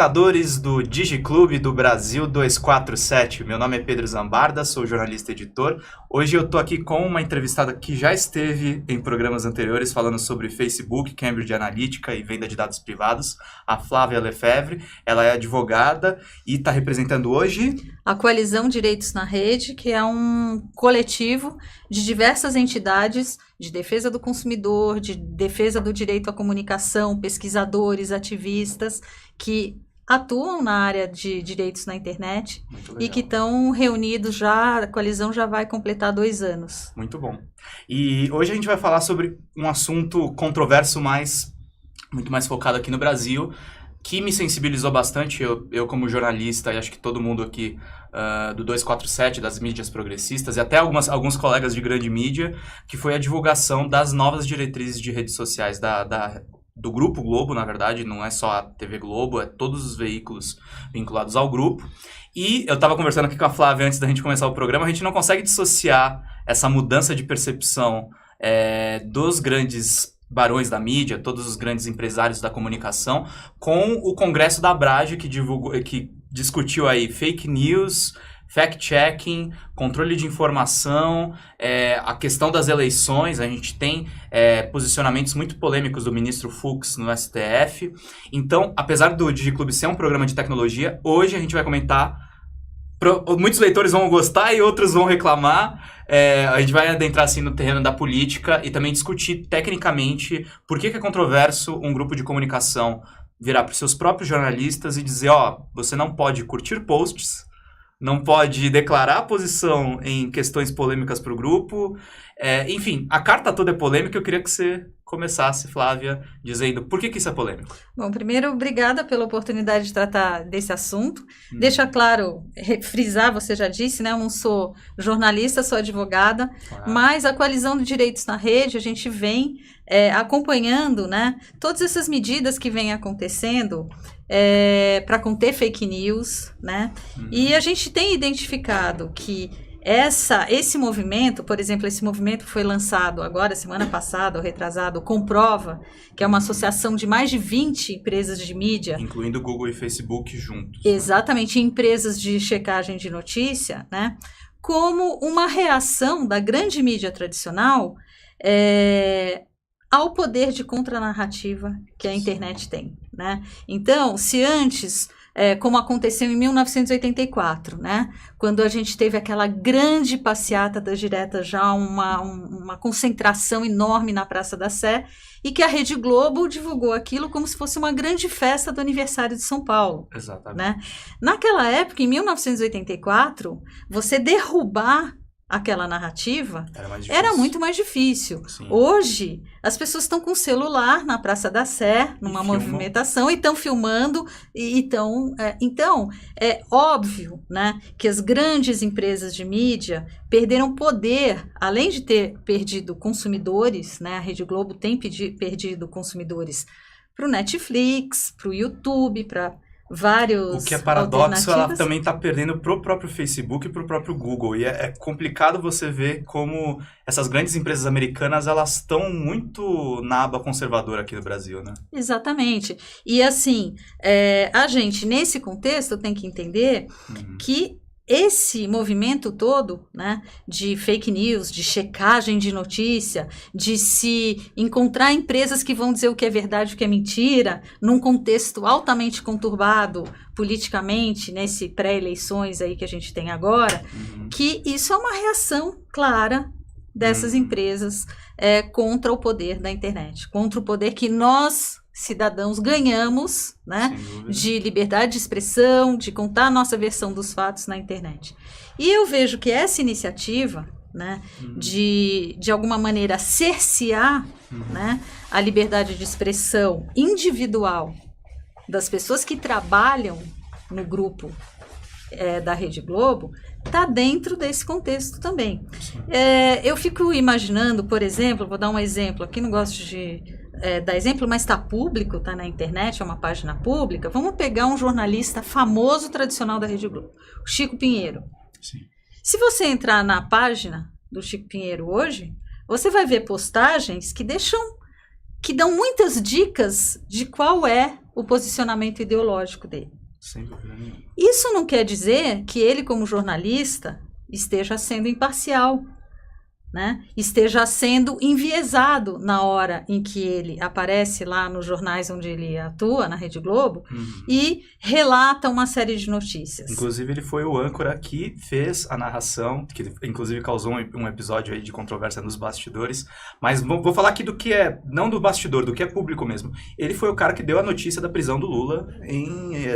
espectadores do DigiClube do Brasil 247. Meu nome é Pedro Zambarda, sou jornalista e editor. Hoje eu tô aqui com uma entrevistada que já esteve em programas anteriores falando sobre Facebook, Cambridge Analytica e venda de dados privados, a Flávia Lefebvre. Ela é advogada e está representando hoje a Coalizão Direitos na Rede, que é um coletivo de diversas entidades de defesa do consumidor, de defesa do direito à comunicação, pesquisadores, ativistas, que atuam na área de direitos na internet e que estão reunidos já, a coalizão já vai completar 2 anos. Muito bom. E hoje a gente vai falar sobre um assunto controverso, muito mais focado aqui no Brasil, que me sensibilizou bastante, eu como jornalista, e acho que todo mundo aqui do 247, das mídias progressistas, e até alguns colegas de grande mídia, que foi a divulgação das novas diretrizes de redes sociais do Grupo Globo, na verdade, não é só a TV Globo, é todos os veículos vinculados ao grupo. E eu estava conversando aqui com a Flávia antes da gente começar o programa, a gente não consegue dissociar essa mudança de percepção dos grandes barões da mídia, todos os grandes empresários da comunicação, com o congresso da Abrage, que discutiu aí fake news, fact-checking, controle de informação, a questão das eleições. A gente tem posicionamentos muito polêmicos do ministro Fux no STF. Então, apesar do DigiClube ser um programa de tecnologia, hoje a gente vai comentar. Muitos leitores vão gostar e outros vão reclamar. A gente vai adentrar assim no terreno da política e também discutir tecnicamente por que é controverso um grupo de comunicação virar para os seus próprios jornalistas e dizer, você não pode curtir posts, não pode declarar posição em questões polêmicas para o grupo. Enfim, a carta toda é polêmica. Eu queria que você começasse, Flávia, dizendo por que isso é polêmico. Bom, primeiro, obrigada pela oportunidade de tratar desse assunto. Deixa claro, frisar, você já disse, né? Eu não sou jornalista, sou advogada, mas a Coalizão de Direitos na Rede, a gente vem acompanhando, né, todas essas medidas que vêm acontecendo para conter fake news, né? E a gente tem identificado que esse movimento, por exemplo, esse movimento foi lançado agora, semana passada, ou retrasado, Comprova, que é uma associação de mais de 20 empresas de mídia. Incluindo Google e Facebook juntos. Exatamente, empresas de checagem de notícia, né? Como uma reação da grande mídia tradicional ao poder de contranarrativa que a internet tem, né? Então, se antes, como aconteceu em 1984, né? Quando a gente teve aquela grande passeata das diretas, já uma concentração enorme na Praça da Sé, e que a Rede Globo divulgou aquilo como se fosse uma grande festa do aniversário de São Paulo. Exatamente. Né? Naquela época, em 1984, você derrubar aquela narrativa era muito mais difícil. Sim. Hoje, as pessoas estão com o celular na Praça da Sé, numa movimentação, e estão filmando. Então, é óbvio, né, que as grandes empresas de mídia perderam poder, além de ter perdido consumidores, né, a Rede Globo tem perdido consumidores para o Netflix, para o YouTube, para vários. O que é paradoxo, ela também está perdendo pro próprio Facebook e pro próprio Google. E é complicado você ver como essas grandes empresas americanas, elas estão muito na aba conservadora aqui no Brasil, né? Exatamente. E assim, a gente, nesse contexto, tem que entender que esse movimento todo, né, de fake news, de checagem de notícia, de se encontrar empresas que vão dizer o que é verdade e o que é mentira, num contexto altamente conturbado politicamente, nesse pré-eleições aí que a gente tem agora, que isso é uma reação clara dessas empresas contra o poder da internet, contra o poder que nós, cidadãos, ganhamos, né, de liberdade de expressão, de contar a nossa versão dos fatos na internet. E eu vejo que essa iniciativa, né, de alguma maneira cercear, né, a liberdade de expressão individual das pessoas que trabalham no grupo da Rede Globo, está dentro desse contexto também. Eu fico imaginando, por exemplo, vou dar um exemplo, aqui não gosto de dar exemplo, mas está público, está na internet, é uma página pública. Vamos pegar um jornalista famoso, tradicional da Rede Globo, o Chico Pinheiro. Sim. Se você entrar na página do Chico Pinheiro hoje, você vai ver postagens que dão muitas dicas de qual é o posicionamento ideológico dele. Sem dúvida nenhuma. Isso não quer dizer que ele, como jornalista, esteja sendo imparcial, né? Esteja sendo enviesado na hora em que ele aparece lá nos jornais onde ele atua, na Rede Globo, e relata uma série de notícias. Inclusive, ele foi o âncora que fez a narração, que inclusive causou um episódio aí de controvérsia nos bastidores. Mas vou falar aqui do que é, não do bastidor, do que é público mesmo. Ele foi o cara que deu a notícia da prisão do Lula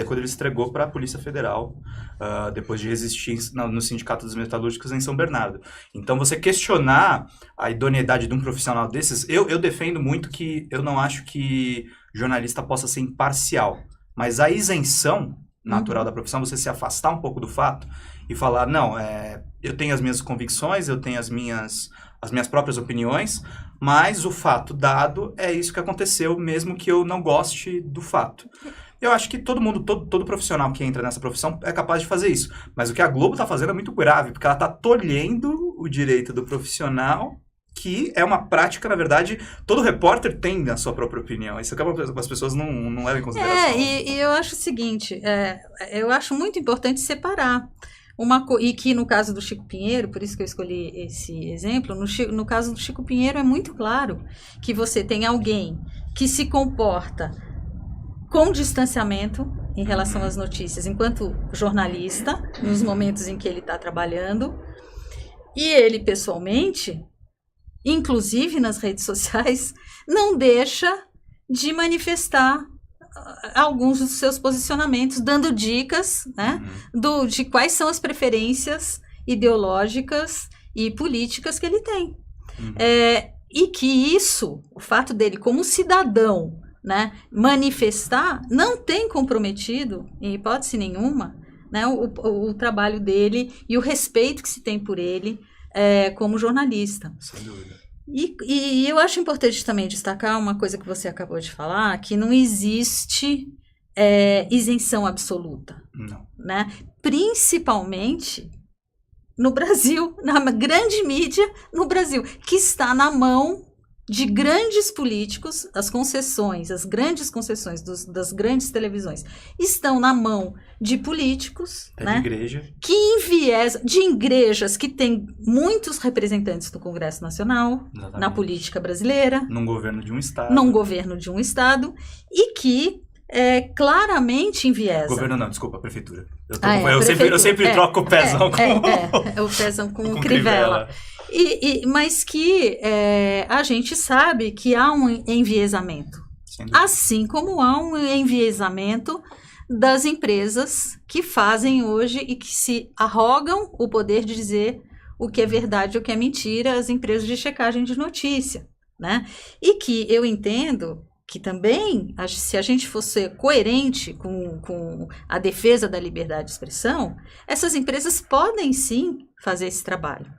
quando ele se entregou para a Polícia Federal, depois de resistir no Sindicato dos Metalúrgicos em São Bernardo. Então, você questionar a idoneidade de um profissional desses, eu defendo muito que eu não acho que jornalista possa ser imparcial, mas a isenção natural da profissão, você se afastar um pouco do fato e falar, não, eu tenho as minhas convicções, eu tenho as minhas próprias opiniões, mas o fato dado é isso que aconteceu, mesmo que eu não goste do fato. Eu acho que todo profissional que entra nessa profissão é capaz de fazer isso. Mas o que a Globo está fazendo é muito grave, porque ela está tolhendo o direito do profissional, que é uma prática, na verdade, todo repórter tem a sua própria opinião. Isso acaba as pessoas não levam em consideração. E eu acho o seguinte, eu acho muito importante separar. E que no caso do Chico Pinheiro, por isso que eu escolhi esse exemplo, no caso do Chico Pinheiro é muito claro que você tem alguém que se comporta com distanciamento em relação às notícias, enquanto jornalista, nos momentos em que ele está trabalhando, e ele pessoalmente, inclusive nas redes sociais, não deixa de manifestar alguns dos seus posicionamentos, dando dicas, né, de quais são as preferências ideológicas e políticas que ele tem. E que isso, o fato dele como cidadão, né, manifestar, não tem comprometido, em hipótese nenhuma, né, o trabalho dele e o respeito que se tem por ele como jornalista. Sem dúvida. E eu acho importante também destacar uma coisa que você acabou de falar, que não existe isenção absoluta. Não. Né? Principalmente no Brasil, na grande mídia no Brasil, que está na mão de grandes políticos, as grandes concessões das grandes televisões estão na mão de políticos, né, igreja. Que enviesam, de igrejas que têm muitos representantes do Congresso Nacional, exatamente, na política brasileira, num governo de um estado, e que claramente enviesa. Governo não, desculpa, prefeitura. Eu sempre troco o pezão com... o pezão com Crivella. Mas que a gente sabe que há um enviesamento. Assim como há um enviesamento das empresas que fazem hoje e que se arrogam o poder de dizer o que é verdade e o que é mentira, as empresas de checagem de notícia, né? E que eu entendo que também, se a gente fosse coerente com a defesa da liberdade de expressão, essas empresas podem sim fazer esse trabalho.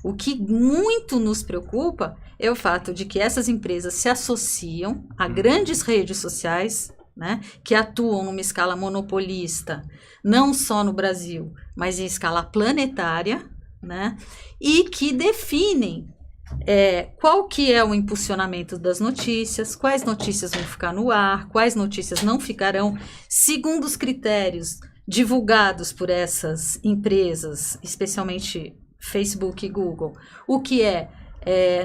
O que muito nos preocupa é o fato de que essas empresas se associam a grandes redes sociais, né, que atuam numa escala monopolista, não só no Brasil, mas em escala planetária, né, e que definem qual que é o impulsionamento das notícias, quais notícias vão ficar no ar, quais notícias não ficarão, segundo os critérios divulgados por essas empresas, especialmente Facebook e Google, o que é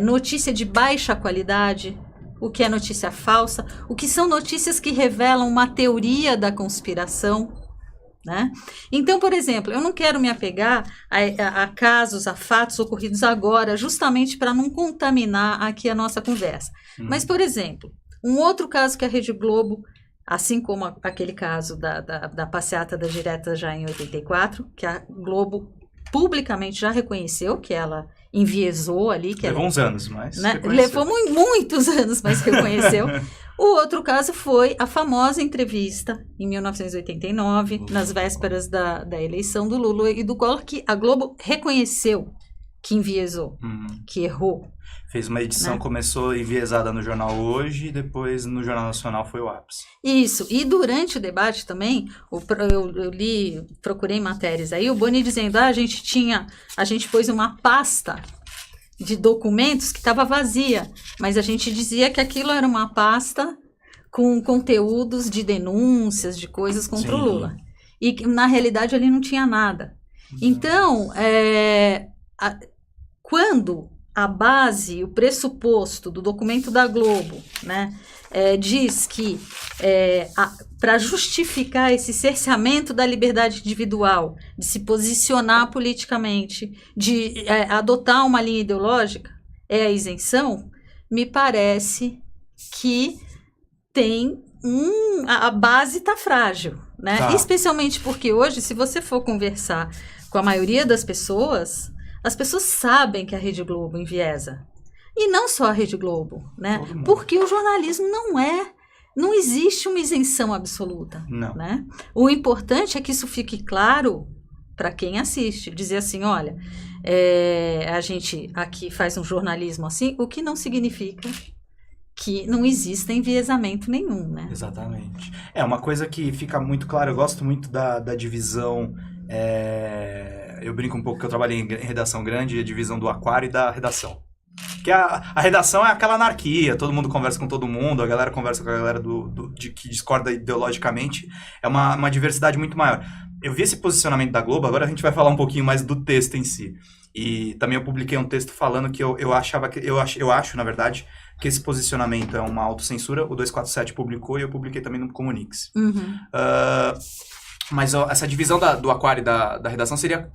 notícia de baixa qualidade, o que é notícia falsa, o que são notícias que revelam uma teoria da conspiração, né? Então, por exemplo, eu não quero me apegar a casos, a fatos ocorridos agora, justamente para não contaminar aqui a nossa conversa. Mas, por exemplo, um outro caso que a Rede Globo, assim como aquele caso da passeata das diretas já em 84, que a Globo publicamente já reconheceu que ela enviesou ali. Levou uns anos, mas né? Levou muitos anos, mas reconheceu. O outro caso foi a famosa entrevista em 1989, nas vésperas da eleição do Lula e do Collor, que a Globo reconheceu que enviesou, que errou. Fez uma edição, né? Começou enviesada no Jornal Hoje e depois no Jornal Nacional foi o ápice. Isso, e durante o debate também, eu procurei matérias aí, o Boni dizendo, a gente pôs uma pasta de documentos que estava vazia, mas a gente dizia que aquilo era uma pasta com conteúdos de denúncias, de coisas contra o Sim. Lula. E que, na realidade, ali não tinha nada. Então, quando a base, o pressuposto do documento da Globo, né, diz que para justificar esse cerceamento da liberdade individual, de se posicionar politicamente, de adotar uma linha ideológica, é a isenção, me parece que a base está frágil, né? Tá. Especialmente porque hoje, se você for conversar com a maioria das pessoas, as pessoas sabem que a Rede Globo enviesa. E não só a Rede Globo, né? Porque o jornalismo não existe uma isenção absoluta. Não. Né? O importante é que isso fique claro para quem assiste. Dizer assim, olha, a gente aqui faz um jornalismo assim, o que não significa que não exista enviesamento nenhum, né? Exatamente. Uma coisa que fica muito claro, eu gosto muito da divisão, eu brinco um pouco que eu trabalhei em redação grande, a divisão do aquário e da redação. Porque a redação é aquela anarquia, todo mundo conversa com todo mundo, a galera conversa com a galera que discorda ideologicamente, é uma diversidade muito maior. Eu vi esse posicionamento da Globo, agora a gente vai falar um pouquinho mais do texto em si. E também eu publiquei um texto falando que eu acho, na verdade, que esse posicionamento é uma autocensura, o 247 publicou e eu publiquei também no Comunix. Uhum. Mas essa divisão do aquário e da redação seria...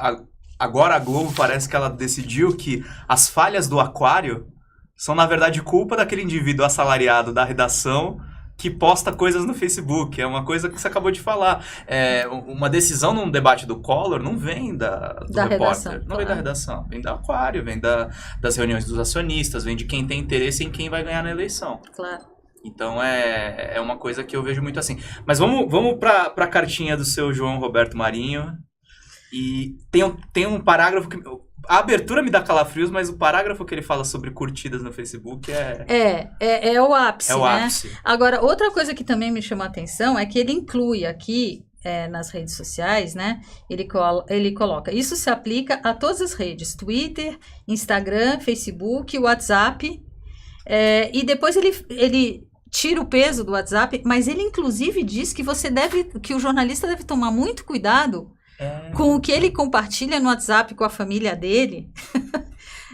Agora a Globo parece que ela decidiu que as falhas do aquário são, na verdade, culpa daquele indivíduo assalariado da redação que posta coisas no Facebook. É uma coisa que você acabou de falar. Uma decisão num debate do Collor não vem do repórter, redação, não vem da redação. Vem do aquário, vem das reuniões dos acionistas, vem de quem tem interesse em quem vai ganhar na eleição. Claro. Então é uma coisa que eu vejo muito assim. Mas vamos para a cartinha do seu João Roberto Marinho. E tem um parágrafo que... A abertura me dá calafrios, mas o parágrafo que ele fala sobre curtidas no Facebook é o ápice, é o né? ápice. Agora, outra coisa que também me chama a atenção é que ele inclui aqui, nas redes sociais, né? Ele coloca, isso se aplica a todas as redes, Twitter, Instagram, Facebook, WhatsApp, e depois ele tira o peso do WhatsApp, mas ele inclusive diz que que o jornalista deve tomar muito cuidado com o que ele compartilha no WhatsApp com a família dele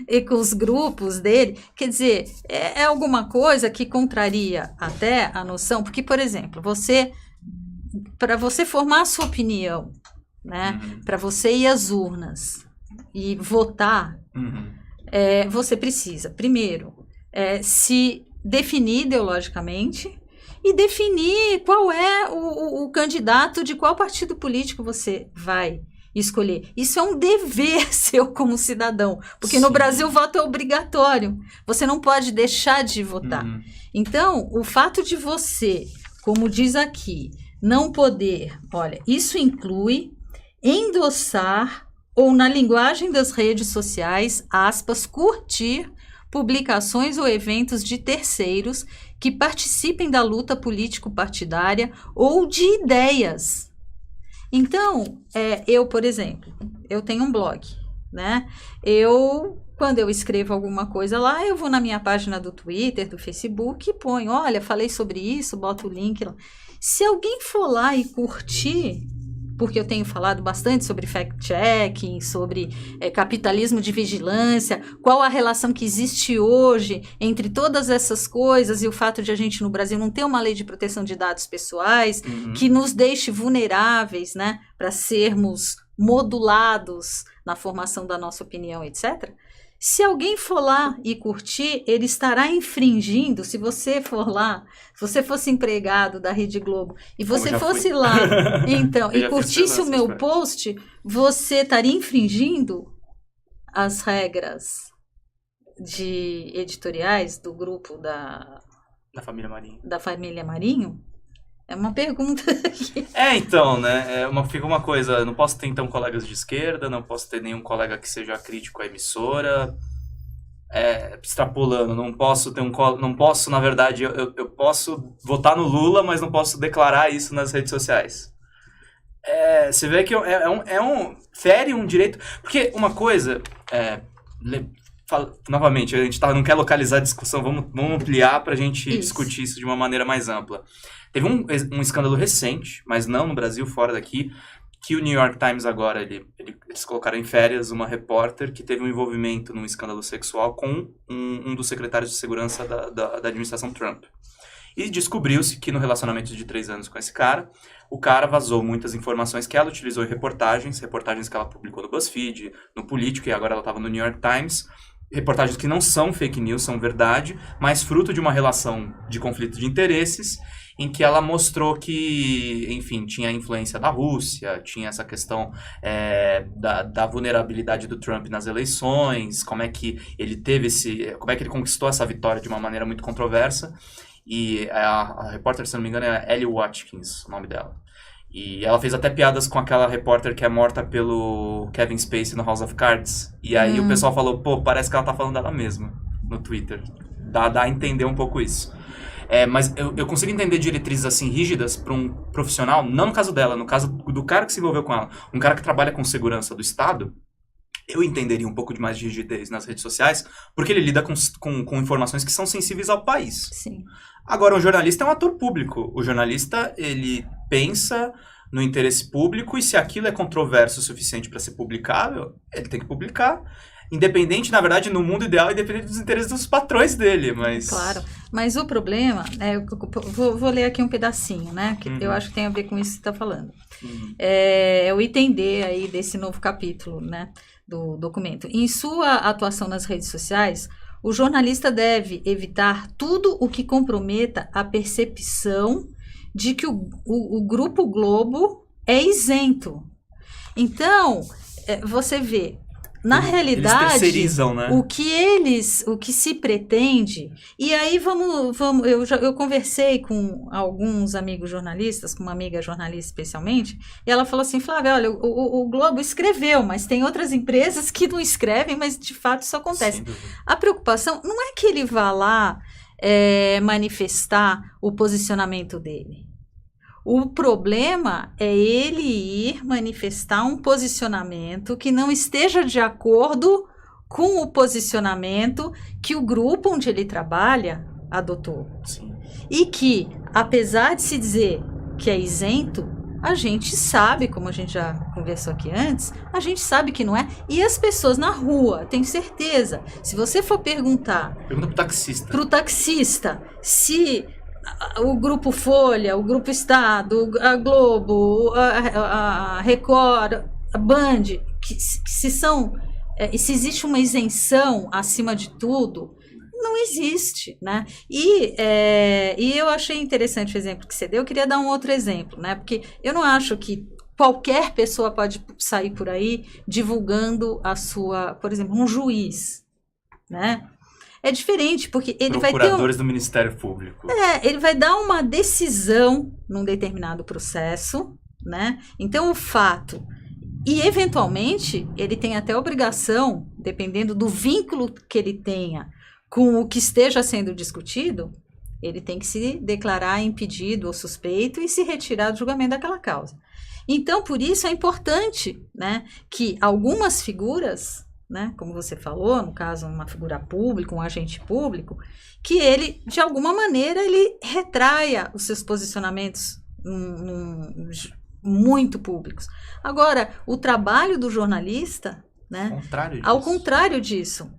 e com os grupos dele. Quer dizer, é alguma coisa que contraria até a noção, porque, por exemplo, para você formar a sua opinião, né, para você ir às urnas e votar, você precisa, primeiro, se definir ideologicamente e definir qual é o candidato de qual partido político você vai escolher. Isso é um dever seu como cidadão, porque no Brasil o voto é obrigatório. Você não pode deixar de votar. Então, o fato de você, como diz aqui, não poder, olha, isso inclui endossar ou, na linguagem das redes sociais, aspas, curtir publicações ou eventos de terceiros que participem da luta político-partidária ou de ideias. Então, eu, por exemplo, eu tenho um blog, né? Quando eu escrevo alguma coisa lá, eu vou na minha página do Twitter, do Facebook e ponho, olha, falei sobre isso, boto o link lá. Se alguém for lá e curtir, porque eu tenho falado bastante sobre fact-checking, sobre capitalismo de vigilância, qual a relação que existe hoje entre todas essas coisas e o fato de a gente no Brasil não ter uma lei de proteção de dados pessoais que nos deixe vulneráveis, né, para sermos modulados na formação da nossa opinião, etc. Se alguém for lá e curtir, ele estará infringindo. Se você for lá, se você fosse empregado da Rede Globo e você fosse lá então, e curtisse o meu post, você estaria infringindo as regras de editoriais do grupo da família Marinho? É uma pergunta aqui. Então, né? Fica uma coisa, não posso ter, então, colegas de esquerda, não posso ter nenhum colega que seja crítico à emissora. Extrapolando, não posso ter não posso, na verdade, eu posso votar no Lula, mas não posso declarar isso nas redes sociais. Você vê que fere um direito. Porque uma coisa, novamente, a gente não quer localizar a discussão, vamos ampliar para a gente Isso. discutir isso de uma maneira mais ampla. Teve um escândalo recente, mas não no Brasil, fora daqui, que o New York Times agora, eles colocaram em férias uma repórter que teve um envolvimento num escândalo sexual com um dos secretários de segurança da administração Trump. E descobriu-se que no relacionamento de 3 anos com esse cara, o cara vazou muitas informações que ela utilizou em reportagens que ela publicou no BuzzFeed, no Político, e agora ela estava no New York Times. Reportagens que não são fake news, são verdade, mas fruto de uma relação de conflito de interesses, em que ela mostrou que, enfim, tinha a influência da Rússia, tinha essa questão da vulnerabilidade do Trump nas eleições, como é que ele conquistou essa vitória de uma maneira muito controversa. E a repórter, se não me engano, é Ellie Watkins, o nome dela. E ela fez até piadas com aquela repórter que é morta pelo Kevin Spacey no House of Cards. E aí o pessoal falou, pô, parece que ela tá falando dela mesma no Twitter. Dá a entender um pouco isso. Mas eu consigo entender diretrizes assim rígidas para um profissional, não no caso dela, no caso do cara que se envolveu com ela. Um cara que trabalha com segurança do Estado, eu entenderia um pouco de mais de rigidez nas redes sociais, porque ele lida com informações que são sensíveis ao país. Sim. Agora, um jornalista é um ator público. O jornalista, ele pensa no interesse público e se aquilo é controverso o suficiente para ser publicável, ele tem que publicar. Independente, na verdade, no mundo ideal, independente dos interesses dos patrões dele, mas... Claro, mas o problema, vou ler aqui um pedacinho, né, que eu acho que tem a ver com isso que você está falando. É o item D aí desse novo capítulo, né, do documento. Em sua atuação nas redes sociais, o jornalista deve evitar tudo o que comprometa a percepção de que o Grupo Globo é isento. Então, você vê, na realidade, eles terceirizam, né? o que se pretende, e aí eu conversei com alguns amigos jornalistas, com uma amiga jornalista especialmente, e ela falou assim, Flávia, olha, o Globo escreveu, mas tem outras empresas que não escrevem, mas de fato isso acontece. A preocupação não é que ele vá lá manifestar o posicionamento dele. O problema é ele ir manifestar um posicionamento que não esteja de acordo com o posicionamento que o grupo onde ele trabalha adotou. Sim. E que, apesar de se dizer que é isento, a gente sabe, como a gente já conversou aqui antes, a gente sabe que não é. E as pessoas na rua, tenho certeza, se você for perguntar... Pergunta pro taxista. Pro taxista, se... o Grupo Folha, o Grupo Estado, a Globo, a Record, a Band, se existe uma isenção acima de tudo, não existe, né? E eu achei interessante o exemplo que você deu, eu queria dar um outro exemplo, né? Porque eu não acho que qualquer pessoa pode sair por aí divulgando por exemplo, um juiz, né? É diferente, porque ele vai ter... Procuradores do Ministério Público. Ele vai dar uma decisão num determinado processo, né? Então, o fato... E, eventualmente, ele tem até obrigação, dependendo do vínculo que ele tenha com o que esteja sendo discutido, ele tem que se declarar impedido ou suspeito e se retirar do julgamento daquela causa. Então, por isso, é importante, né, que algumas figuras... né, como você falou, no caso, uma figura pública, um agente público, que ele, de alguma maneira, ele retraia os seus posicionamentos muito públicos. Agora, o trabalho do jornalista, né, ao contrário disso,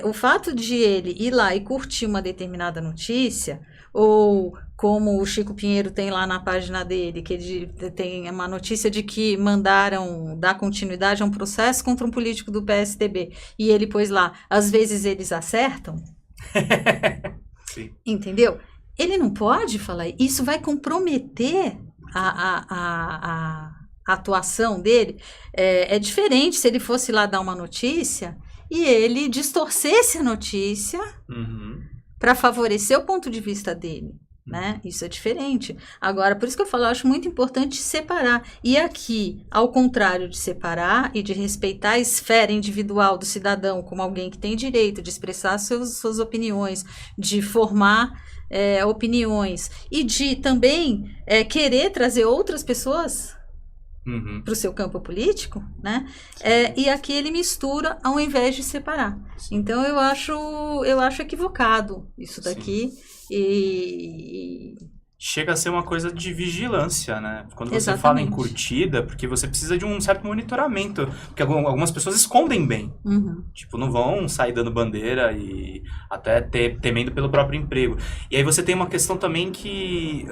o fato de ele ir lá e curtir uma determinada notícia, ou como o Chico Pinheiro tem lá na página dele, que ele tem uma notícia de que mandaram dar continuidade a um processo contra um político do PSDB, e ele pôs lá, às vezes eles acertam. Sim. Entendeu? Ele não pode falar, isso vai comprometer a atuação dele. É diferente se ele fosse lá dar uma notícia e ele distorcesse a notícia para favorecer o ponto de vista dele, né? Isso é diferente. Agora, por isso que eu falo, eu acho muito importante separar. E aqui, ao contrário de separar e de respeitar a esfera individual do cidadão como alguém que tem direito de expressar suas opiniões, de formar opiniões e de também querer trazer outras pessoas para o seu campo político, né? E aqui ele mistura ao invés de separar. Sim. Então eu acho equivocado isso daqui. Chega a ser uma coisa de vigilância, né? Quando você Exatamente. fala em curtida, porque você precisa de um certo monitoramento. Porque algumas pessoas escondem bem. Tipo, não vão sair dando bandeira e até temendo pelo próprio emprego. E aí você tem uma questão também que,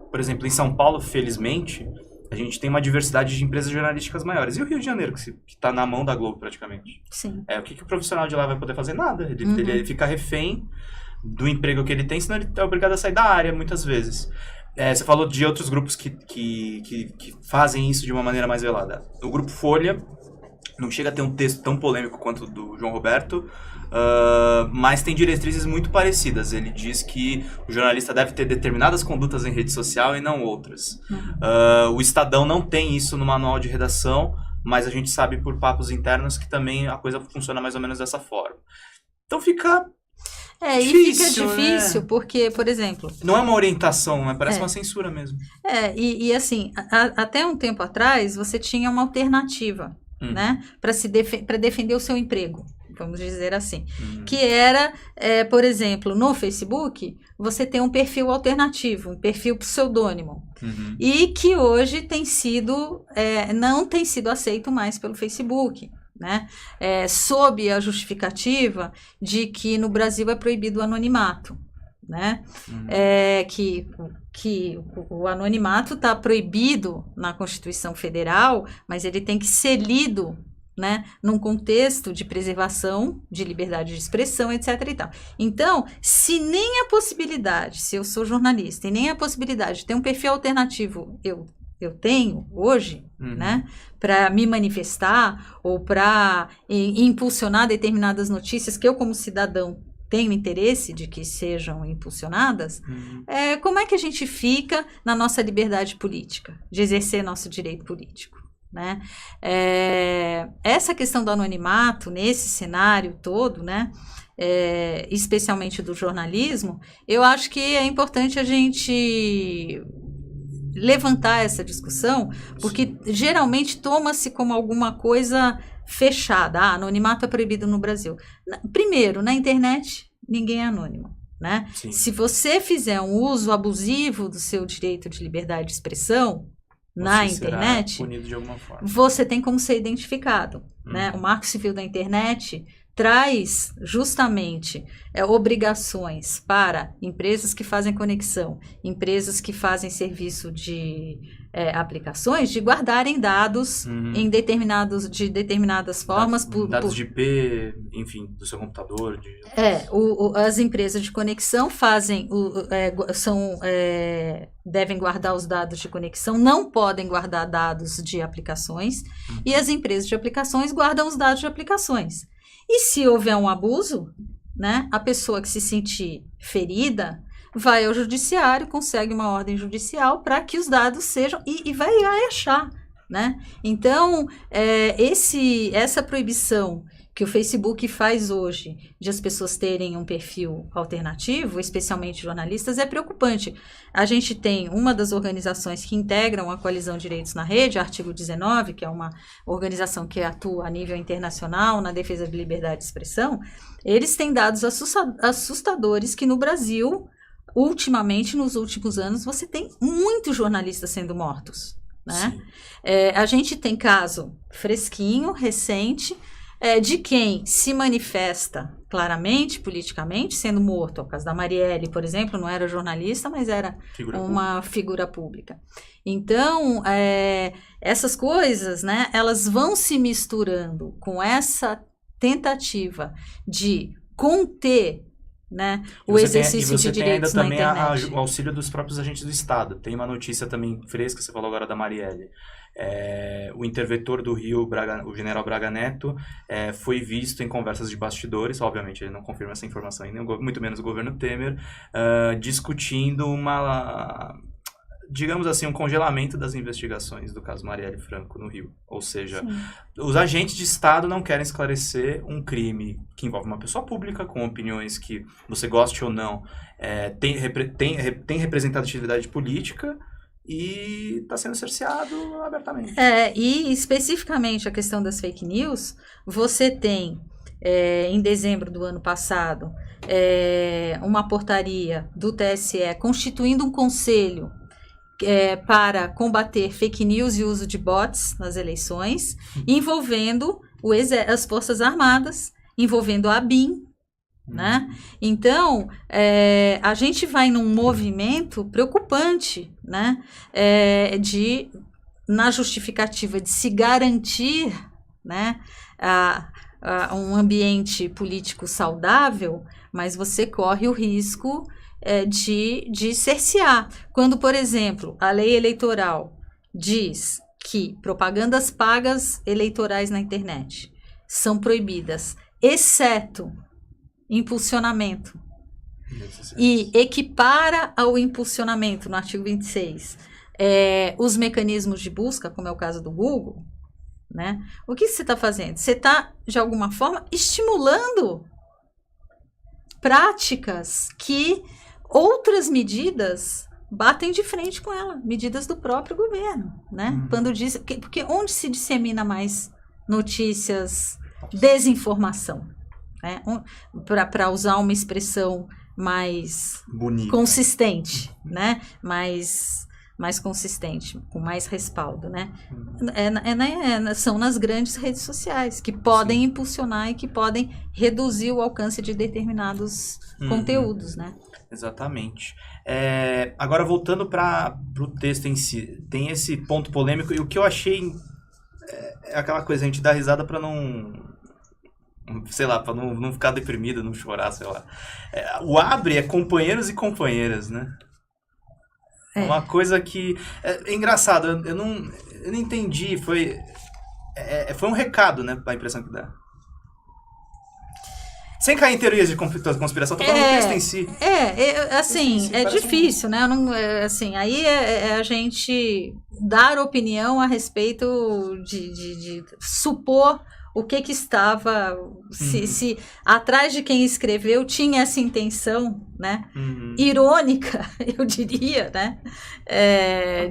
por exemplo, em São Paulo, felizmente, a gente tem uma diversidade de empresas jornalísticas maiores. E o Rio de Janeiro, que está na mão da Globo praticamente. Sim. O que o profissional de lá vai poder fazer? Nada. Ele fica refém do emprego que ele tem, senão ele é obrigado a sair da área, muitas vezes. Você falou de outros grupos que fazem isso de uma maneira mais velada. O Grupo Folha não chega a ter um texto tão polêmico quanto o do João Roberto, mas tem diretrizes muito parecidas. Ele diz que o jornalista deve ter determinadas condutas em rede social e não outras. O Estadão não tem isso no manual de redação, mas a gente sabe por papos internos que também a coisa funciona mais ou menos dessa forma. Então fica... e fica difícil, porque, por exemplo... Não é uma orientação, mas parece uma censura mesmo. E assim, até um tempo atrás, você tinha uma alternativa, né? Para defender o seu emprego, vamos dizer assim. Que era, por exemplo, no Facebook, você tem um perfil alternativo, um perfil pseudônimo. E que hoje não tem sido aceito mais pelo Facebook. Né? Sob a justificativa de que no Brasil é proibido o anonimato, né? Que o anonimato está proibido na Constituição Federal, mas ele tem que ser lido, né, num contexto de preservação de liberdade de expressão, etc. e tal. Então, se eu sou jornalista, e nem a possibilidade de ter um perfil alternativo eu tenho hoje, né, para me manifestar ou para impulsionar determinadas notícias que eu, como cidadão, tenho interesse de que sejam impulsionadas, como é que a gente fica na nossa liberdade política, de exercer nosso direito político, né? Essa questão do anonimato, nesse cenário todo, né, especialmente do jornalismo, eu acho que é importante a gente levantar essa discussão, porque geralmente toma-se como alguma coisa fechada. Anonimato é proibido no Brasil. Primeiro, na internet, ninguém é anônimo, né? Se você fizer um uso abusivo do seu direito de liberdade de expressão na internet, será punido de alguma forma. Você tem como ser identificado, né? O Marco Civil da Internet traz justamente obrigações para empresas que fazem conexão, empresas que fazem serviço de aplicações, de guardarem dados em determinadas formas. Dados de IP, enfim, do seu computador. As empresas de conexão devem guardar os dados de conexão, não podem guardar dados de aplicações, e as empresas de aplicações guardam os dados de aplicações. E se houver um abuso, né, a pessoa que se sentir ferida vai ao judiciário, consegue uma ordem judicial para que os dados sejam... E vai achar, né? Então, essa proibição que o Facebook faz hoje de as pessoas terem um perfil alternativo, especialmente jornalistas, é preocupante. A gente tem uma das organizações que integram a Coalizão Direitos na Rede, Artigo 19, que é uma organização que atua a nível internacional na defesa de liberdade de expressão. Eles têm dados assustadores que no Brasil, ultimamente, nos últimos anos, você tem muitos jornalistas sendo mortos, né? A gente tem caso fresquinho, recente, de quem se manifesta claramente, politicamente, sendo morto. O caso da Marielle, por exemplo, não era jornalista, mas era uma figura pública. Então, essas coisas, né, elas vão se misturando com essa tentativa de conter, né, o exercício de direitos na internet. E você tem ainda também o auxílio dos próprios agentes do Estado. Tem uma notícia também fresca, você falou agora da Marielle. O interventor do Rio, o general Braga Neto, foi visto em conversas de bastidores, obviamente ele não confirma essa informação ainda, muito menos o governo Temer, discutindo digamos assim, um congelamento das investigações do caso Marielle Franco no Rio. Ou seja, os agentes de Estado não querem esclarecer um crime que envolve uma pessoa pública, com opiniões que você goste ou não, tem representatividade política, e está sendo cerceado abertamente. E especificamente a questão das fake news, você tem, em dezembro do ano passado, uma portaria do TSE constituindo um conselho para combater fake news e uso de bots nas eleições, envolvendo as Forças Armadas, envolvendo a ABIN, né? Então, a gente vai num movimento preocupante, né? Na justificativa de se garantir, né, um ambiente político saudável, mas você corre o risco de cercear. Quando, por exemplo, a lei eleitoral diz que propagandas pagas eleitorais na internet são proibidas, exceto impulsionamento, e equipara ao impulsionamento, no artigo 26, os mecanismos de busca, como é o caso do Google, né? O que você está fazendo? Você está, de alguma forma, estimulando práticas que outras medidas batem de frente com ela, medidas do próprio governo, né? Quando diz, porque onde se dissemina mais notícias, desinformação, né? Para usar uma expressão mais bonita, consistente, né? Mais consistente, com mais respaldo, né? São nas grandes redes sociais, que podem impulsionar e que podem reduzir o alcance de determinados conteúdos, né? Exatamente. Agora, voltando para o texto em si, tem esse ponto polêmico, e o que eu achei é aquela coisa, a gente dá risada para não, sei lá, para não ficar deprimido, não chorar, sei lá. O abre é companheiros e companheiras, né? Uma coisa que é engraçado, eu não entendi, foi um recado, né, a impressão que dá. Sem cair em teorias de conspiração, tô falando do texto em si. Assim, é difícil, né? Assim, aí a gente dar opinião a respeito de supor o que estava, se atrás de quem escreveu tinha essa intenção, né? Irônica, eu diria, né?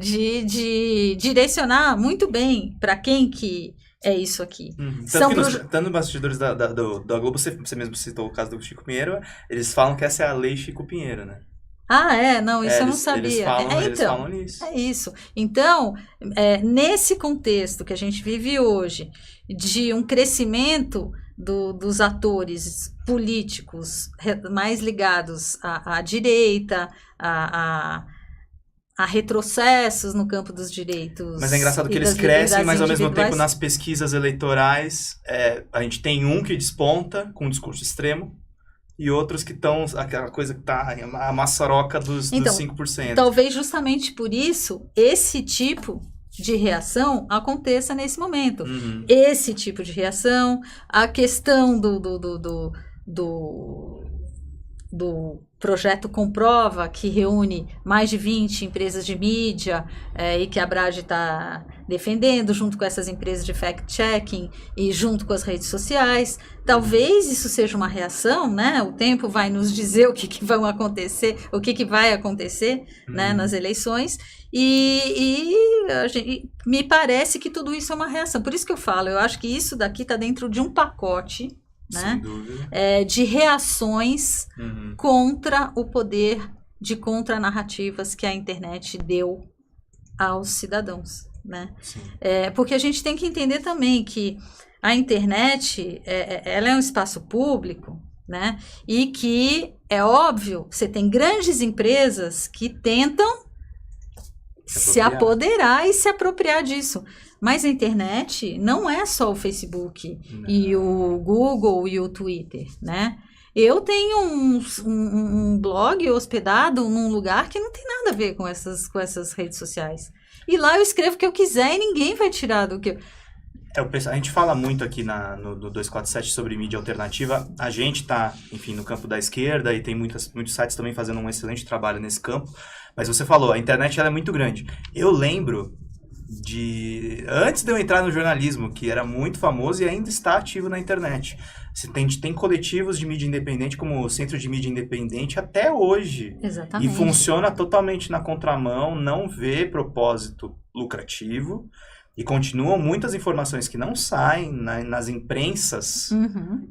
De direcionar muito bem para quem que é isso aqui. Tanto nos bastidores da Globo, você mesmo citou o caso do Chico Pinheiro, eles falam que essa é a lei Chico Pinheiro, né? Não, isso eu não sabia. Eles falam nisso. É isso. Então, nesse contexto que a gente vive hoje, de um crescimento dos atores políticos mais ligados à direita, a retrocessos no campo dos direitos. Mas é engraçado que eles crescem, mas ao mesmo tempo nas pesquisas eleitorais, a gente tem um que desponta com um discurso extremo, e outros que estão, aquela coisa que está a maçaroca dos 5%. Talvez justamente por isso, esse tipo de reação aconteça nesse momento. Esse tipo de reação, a questão do projeto Comprova, que reúne mais de 20 empresas de mídia e que a Brad está defendendo, junto com essas empresas de fact-checking e junto com as redes sociais. Talvez isso seja uma reação, né? O tempo vai nos dizer o que vai acontecer né, nas eleições. E me parece que tudo isso é uma reação. Por isso que eu falo, eu acho que isso daqui está dentro de um pacote, né? De reações contra o poder de contranarrativas que a internet deu aos cidadãos, né? Porque a gente tem que entender também que a internet ela é um espaço público, né? E que, é óbvio, você tem grandes empresas que tentam se apoderar e se apropriar disso. Mas a internet não é só o Facebook e o Google e o Twitter, né? Eu tenho um blog hospedado num lugar que não tem nada a ver com essas redes sociais. E lá eu escrevo o que eu quiser e ninguém vai tirar do que eu... A gente fala muito aqui no 247 sobre mídia alternativa. A gente está, enfim, no campo da esquerda e tem muitos sites também fazendo um excelente trabalho nesse campo. Mas você falou, a internet ela é muito grande. Eu lembro antes de eu entrar no jornalismo, que era muito famoso e ainda está ativo na internet. Tem coletivos de mídia independente, como o Centro de Mídia Independente, até hoje. Exatamente. E funciona totalmente na contramão, não vê propósito lucrativo. E continuam muitas informações que não saem nas imprensas,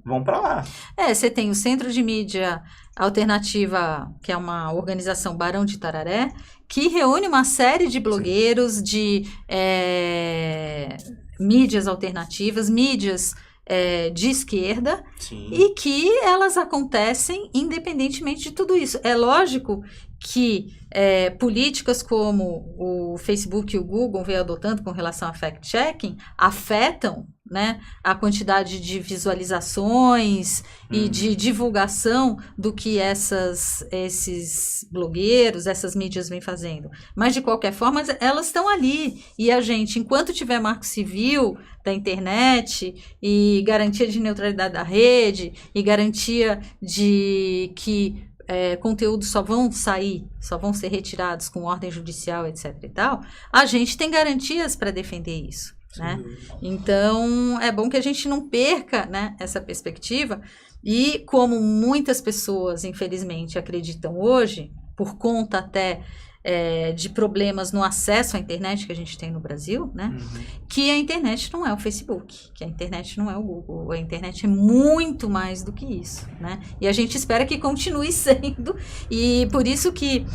vão para lá. Você tem o Centro de Mídia Alternativa, que é uma organização Barão de Tararé, que reúne uma série de blogueiros, de mídias alternativas, mídias de esquerda, Sim. E que elas acontecem independentemente de tudo isso. É lógico que políticas como o Facebook e o Google vêm adotando com relação a fact-checking afetam, né, a quantidade de visualizações e de divulgação do que esses blogueiros, essas mídias vêm fazendo. Mas, de qualquer forma, elas estão ali. E a gente, enquanto tiver marco civil da internet e garantia de neutralidade da rede e garantia de que conteúdos só vão ser retirados com ordem judicial, etc. e tal, a gente tem garantias para defender isso. Né? Então, é bom que a gente não perca, né, essa perspectiva. E como muitas pessoas, infelizmente, acreditam hoje, por conta até de problemas no acesso à internet que a gente tem no Brasil, né? Que a internet não é o Facebook, que a internet não é o Google, a internet é muito mais do que isso, né? E a gente espera que continue sendo, e por isso que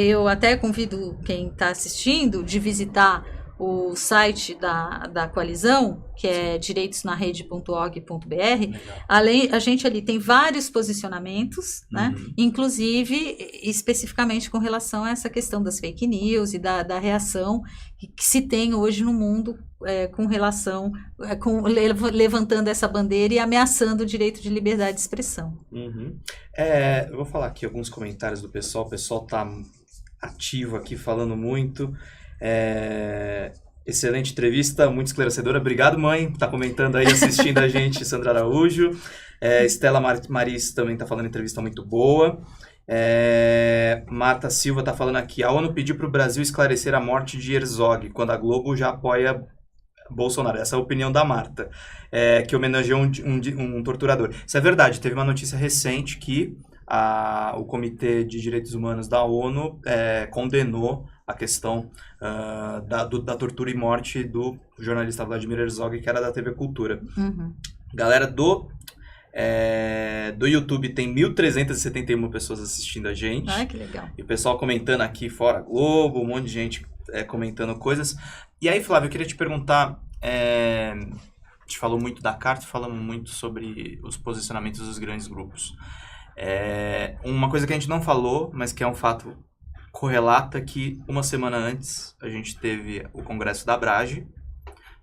eu até convido quem está assistindo de visitar o site da coalizão, que é direitosnarede.org.br. A gente ali tem vários posicionamentos, né? Inclusive, especificamente com relação a essa questão das fake news e da reação que se tem hoje no mundo com relação, levantando essa bandeira e ameaçando o direito de liberdade de expressão. Eu vou falar aqui alguns comentários do pessoal. O pessoal está ativo aqui, falando muito. Excelente entrevista, muito esclarecedora. Obrigado, mãe, tá comentando aí, assistindo a gente, Sandra Araújo. Estela Maris também tá falando entrevista muito boa. Marta Silva tá falando aqui: a ONU pediu para o Brasil esclarecer a morte de Herzog, quando a Globo já apoia Bolsonaro. Essa é a opinião da Marta, que homenageou um torturador. Isso é verdade. Teve uma notícia recente que o Comitê de Direitos Humanos da ONU condenou a questão da tortura e morte do jornalista Vladimir Herzog, que era da TV Cultura. Galera do YouTube, tem 1.371 pessoas assistindo a gente. Ai, que legal. E o pessoal comentando aqui fora Globo, um monte de gente comentando coisas. E aí, Flávio, eu queria te perguntar, a gente falou muito da carta, falamos muito sobre os posicionamentos dos grandes grupos. Uma coisa que a gente não falou, mas que é um fato correlata, que uma semana antes a gente teve o congresso da Abrage,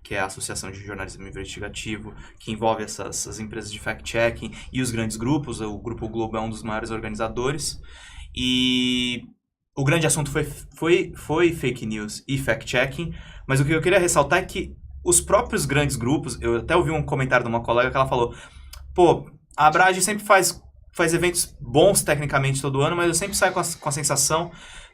que é a Associação de Jornalismo Investigativo, que envolve essas empresas de fact-checking e os grandes grupos. O Grupo Globo é um dos maiores organizadores. E o grande assunto foi fake news e fact-checking, mas o que eu queria ressaltar é que os próprios grandes grupos, eu até ouvi um comentário de uma colega que ela falou: a Abrage sempre faz eventos bons tecnicamente todo ano, mas eu sempre saio com a sensação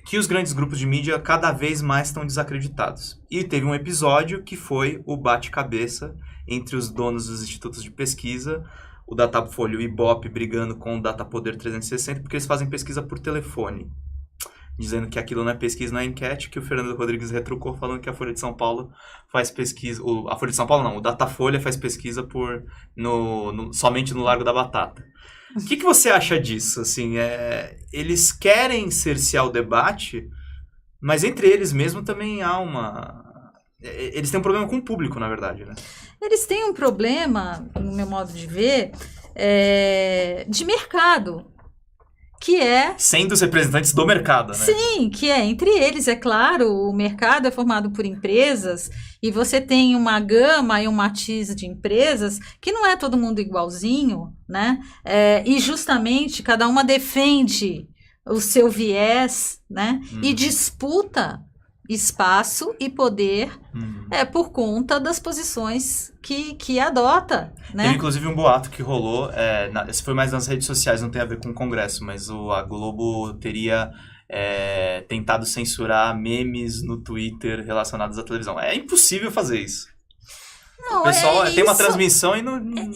que os grandes grupos de mídia cada vez mais estão desacreditados. E teve um episódio que foi o bate-cabeça entre os donos dos institutos de pesquisa, o Datafolha e o Ibope brigando com o Datapoder 360, porque eles fazem pesquisa por telefone, dizendo que aquilo não é pesquisa, não é enquete, que o Fernando Rodrigues retrucou falando que a Folha de São Paulo faz pesquisa... A Folha de São Paulo não, o Datafolha faz pesquisa somente no Largo da Batata. O que você acha disso? Assim, eles querem cercear o debate, mas entre eles mesmo também há eles têm um problema com o público, na verdade, né? Eles têm um problema, no meu modo de ver, de mercado, que sendo os representantes do mercado, né? Sim, que entre eles, é claro, o mercado é formado por empresas e você tem uma gama e um matiz de empresas que não é todo mundo igualzinho, né? E justamente cada uma defende o seu viés, né? E disputa espaço e poder por conta das posições que adota, né? Teve inclusive um boato que rolou, esse foi mais nas redes sociais, não tem a ver com o Congresso, mas a Globo teria tentado censurar memes no Twitter relacionados à televisão. É impossível fazer isso. Não, O pessoal tem uma isso- transmissão e no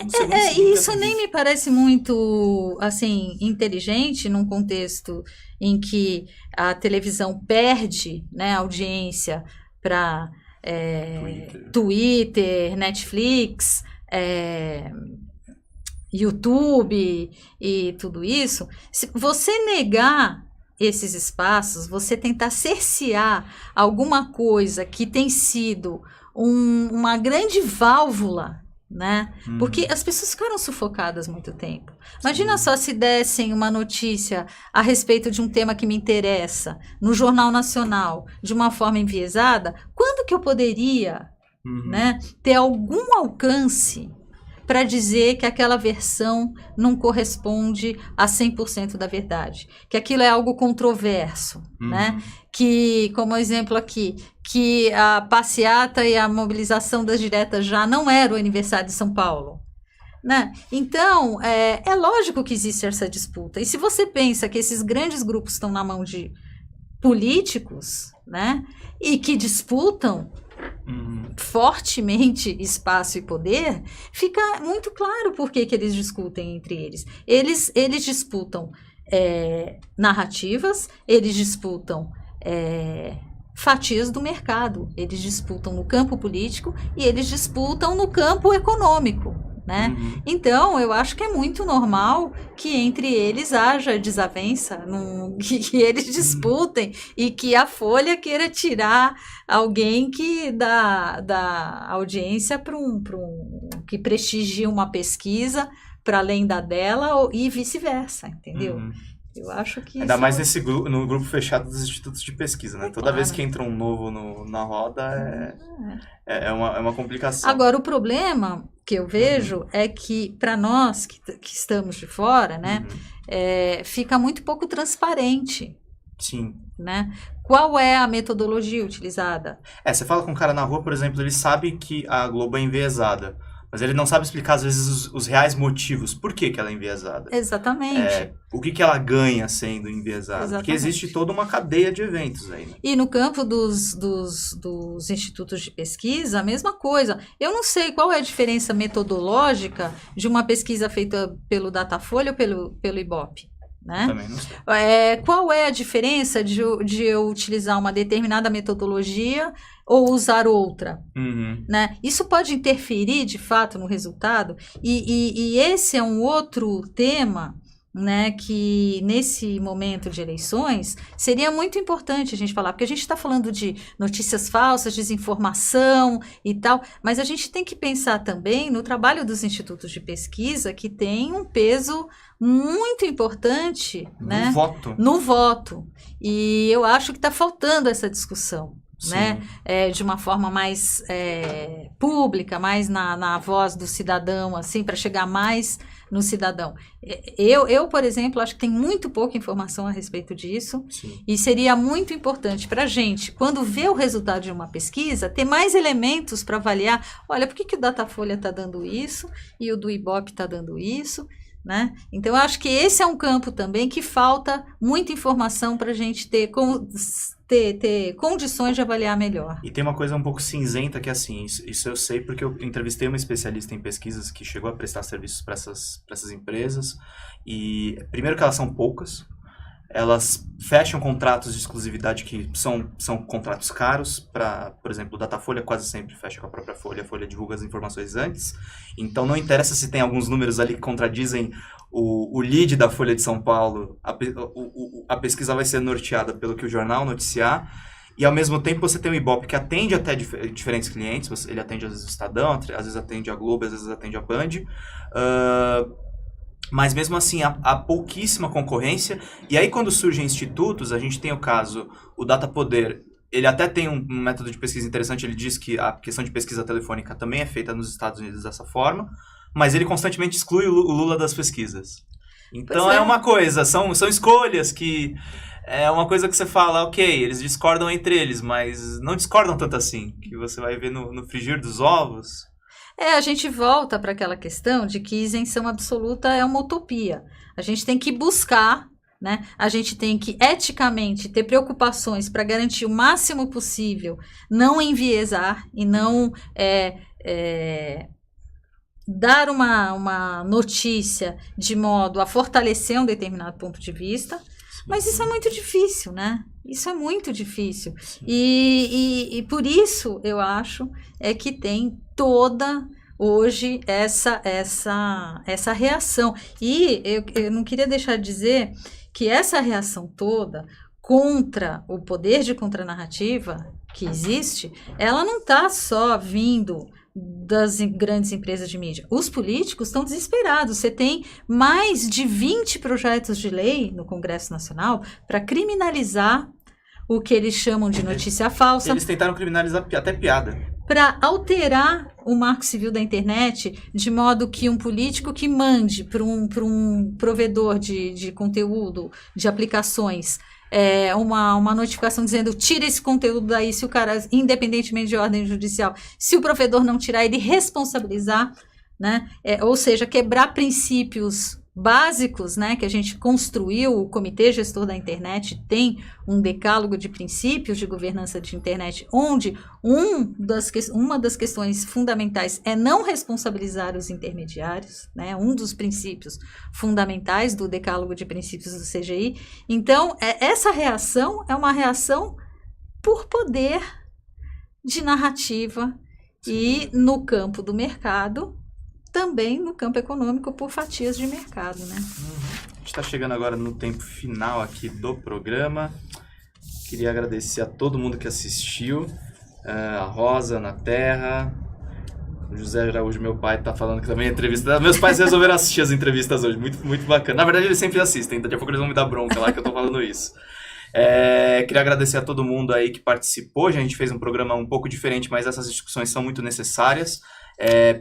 segundo seguinte isso nem me parece muito, assim, inteligente num contexto em que a televisão perde, né, audiência para Twitter, Netflix, YouTube e tudo isso. Se você negar esses espaços, você tentar cercear alguma coisa que tem sido uma grande válvula, né? Porque as pessoas ficaram sufocadas muito tempo. Imagina só se dessem uma notícia a respeito de um tema que me interessa no Jornal Nacional de uma forma enviesada, quando que eu poderia, né, ter algum alcance para dizer que aquela versão não corresponde a 100% da verdade, que aquilo é algo controverso, né? Que, como exemplo aqui, que a passeata e a mobilização das diretas já não era o aniversário de São Paulo, né? Então, é lógico que existe essa disputa. E se você pensa que esses grandes grupos estão na mão de políticos, né? E que disputam fortemente espaço e poder, fica muito claro por que eles discutem entre eles. Eles disputam narrativas, eles disputam fatias do mercado, eles disputam no campo político e eles disputam no campo econômico, né? Então, eu acho que é muito normal que entre eles haja desavença, que eles disputem e que a Folha queira tirar alguém que dá audiência para que prestigia uma pesquisa para além da dela e vice-versa, entendeu? Eu acho que ainda mais no grupo fechado dos institutos de pesquisa, né? Toda vez que entra um novo na roda é uma complicação. Agora, o problema que eu vejo é que, para nós que estamos de fora, né, fica muito pouco transparente. Sim. Né? Qual é a metodologia utilizada? Você fala com um cara na rua, por exemplo, ele sabe que a Globo é enviesada, mas ele não sabe explicar, às vezes, os reais motivos. Por que ela é enviesada? Exatamente. O que ela ganha sendo enviesada? Exatamente. Porque existe toda uma cadeia de eventos aí. Né? E no campo dos institutos de pesquisa, a mesma coisa. Eu não sei qual é a diferença metodológica de uma pesquisa feita pelo Datafolha ou pelo Ibope. Né? Também não sei. Qual é a diferença de eu utilizar uma determinada metodologia ou usar outra? Né? Isso pode interferir, de fato, no resultado. E esse é um outro tema, né, que nesse momento de eleições seria muito importante a gente falar, porque a gente está falando de notícias falsas, desinformação e tal, mas a gente tem que pensar também no trabalho dos institutos de pesquisa, que tem um peso muito importante, né, no voto. E eu acho que está faltando essa discussão. Né? De uma forma mais pública, mais na voz do cidadão, assim, para chegar mais no cidadão. Eu, por exemplo, acho que tem muito pouca informação a respeito disso. Sim. E seria muito importante para a gente, quando vê o resultado de uma pesquisa, ter mais elementos para avaliar. Olha, por que o Datafolha está dando isso e o do Ibope está dando isso? Né? Então, eu acho que esse é um campo também que falta muita informação para a gente ter condições de avaliar melhor. E tem uma coisa um pouco cinzenta que, assim, isso eu sei porque eu entrevistei uma especialista em pesquisas que chegou a prestar serviços para essas empresas. E, primeiro que elas são poucas, elas fecham contratos de exclusividade que são contratos caros. Por exemplo, o Datafolha quase sempre fecha com a própria Folha. A Folha divulga as informações antes. Então, não interessa se tem alguns números ali que contradizem o lead da Folha de São Paulo. A pesquisa vai ser norteada pelo que o jornal noticiar. E, ao mesmo tempo, você tem o Ibope, que atende até diferentes clientes. Ele atende, às vezes, o Estadão, às vezes atende a Globo, às vezes atende a Band. Mas mesmo assim, há pouquíssima concorrência. E aí, quando surgem institutos, a gente tem o caso, o Datapoder, ele até tem um método de pesquisa interessante, ele diz que a questão de pesquisa telefônica também é feita nos Estados Unidos dessa forma, mas ele constantemente exclui o Lula das pesquisas. Então é uma coisa, são escolhas que... É uma coisa que você fala, ok, eles discordam entre eles, mas não discordam tanto assim, que você vai ver no frigir dos ovos... A gente volta para aquela questão de que isenção absoluta é uma utopia. A gente tem que buscar, né? A gente tem que, eticamente, ter preocupações para garantir o máximo possível, não enviesar e não dar uma notícia de modo a fortalecer um determinado ponto de vista, mas isso é muito difícil, né? Isso é muito difícil. E por isso, eu acho, que tem toda, hoje, essa reação. E eu não queria deixar de dizer que essa reação toda contra o poder de contranarrativa que existe, ela não está só vindo das grandes empresas de mídia. Os políticos estão desesperados. Você tem mais de 20 projetos de lei no Congresso Nacional para criminalizar o que eles chamam de notícia falsa. Eles tentaram criminalizar até piada. Para alterar o marco civil da internet de modo que um político que mande para um provedor de conteúdo, de aplicações, uma notificação dizendo tira esse conteúdo daí, se o cara, independentemente de ordem judicial, se o provedor não tirar, ele responsabilizar, né? Ou seja, quebrar princípios básicos, né, que a gente construiu. O Comitê Gestor da Internet tem um decálogo de princípios de governança de internet, onde uma das questões fundamentais é não responsabilizar os intermediários, né, um dos princípios fundamentais do decálogo de princípios do CGI. Então, essa reação é uma reação por poder de narrativa. Sim. E no campo do mercado, também no campo econômico, por fatias de mercado, né? A gente está chegando agora no tempo final aqui do programa. Queria agradecer a todo mundo que assistiu. A Rosa, na Terra, o José Araújo, meu pai, está falando que também é entrevista. Meus pais resolveram assistir as entrevistas hoje, muito, muito bacana. Na verdade, eles sempre assistem, daqui a pouco eles vão me dar bronca lá que eu estou falando isso. Queria agradecer a todo mundo aí que participou. A gente fez um programa um pouco diferente, mas essas discussões são muito necessárias.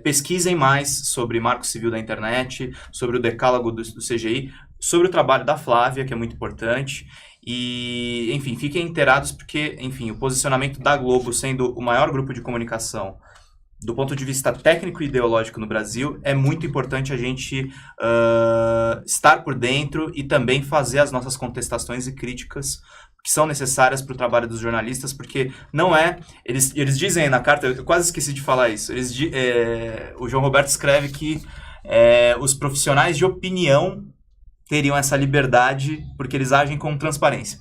Pesquisem mais sobre Marco Civil da Internet, sobre o decálogo do CGI, sobre o trabalho da Flávia, que é muito importante. E, enfim, fiquem inteirados porque, enfim, o posicionamento da Globo sendo o maior grupo de comunicação do ponto de vista técnico e ideológico no Brasil, é muito importante a gente estar por dentro e também fazer as nossas contestações e críticas que são necessárias para o trabalho dos jornalistas, porque não é... Eles dizem aí na carta, eu quase esqueci de falar isso, o João Roberto escreve que os profissionais de opinião teriam essa liberdade porque eles agem com transparência.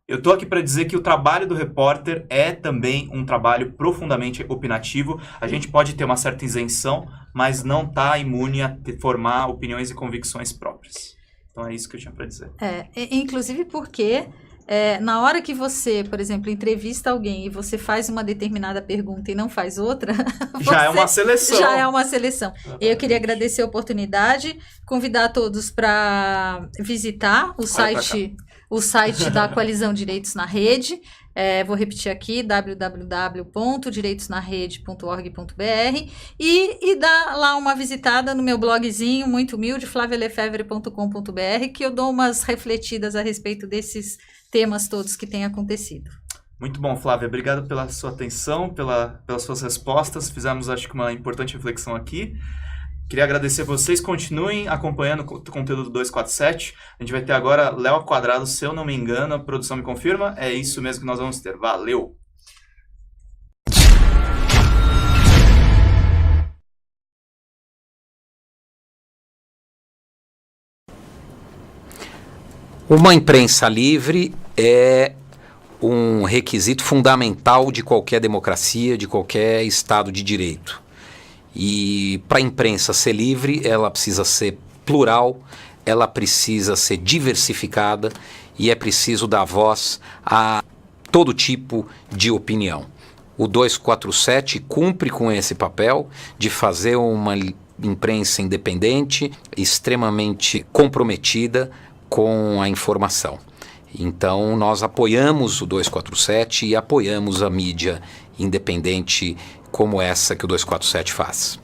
Eu estou aqui para dizer que o trabalho do repórter é também um trabalho profundamente opinativo. A gente pode ter uma certa isenção, mas não está imune a formar opiniões e convicções próprias. Então é isso que eu tinha para dizer. Inclusive porque na hora que você, por exemplo, entrevista alguém e você faz uma determinada pergunta e não faz outra... Já é uma seleção. Já é uma seleção. Eu queria agradecer a oportunidade, convidar todos para visitar o site da Coalizão Direitos na Rede. Vou repetir aqui, www.direitosnarrede.org.br e dar lá uma visitada no meu blogzinho muito humilde, flavialefevre.com.br, que eu dou umas refletidas a respeito desses temas todos que têm acontecido. Muito bom, Flávia. Obrigado pela sua atenção, pelas suas respostas. Fizemos, acho que, uma importante reflexão aqui. Queria agradecer a vocês. Continuem acompanhando o conteúdo do 247. A gente vai ter agora Léo ao Quadrado, se eu não me engano. A produção me confirma. É isso mesmo que nós vamos ter. Valeu! Uma imprensa livre é um requisito fundamental de qualquer democracia, de qualquer Estado de Direito. E para a imprensa ser livre, ela precisa ser plural, ela precisa ser diversificada e é preciso dar voz a todo tipo de opinião. O 247 cumpre com esse papel de fazer uma imprensa independente, extremamente comprometida com a informação. Então, nós apoiamos o 247 e apoiamos a mídia independente como essa que o 247 faz.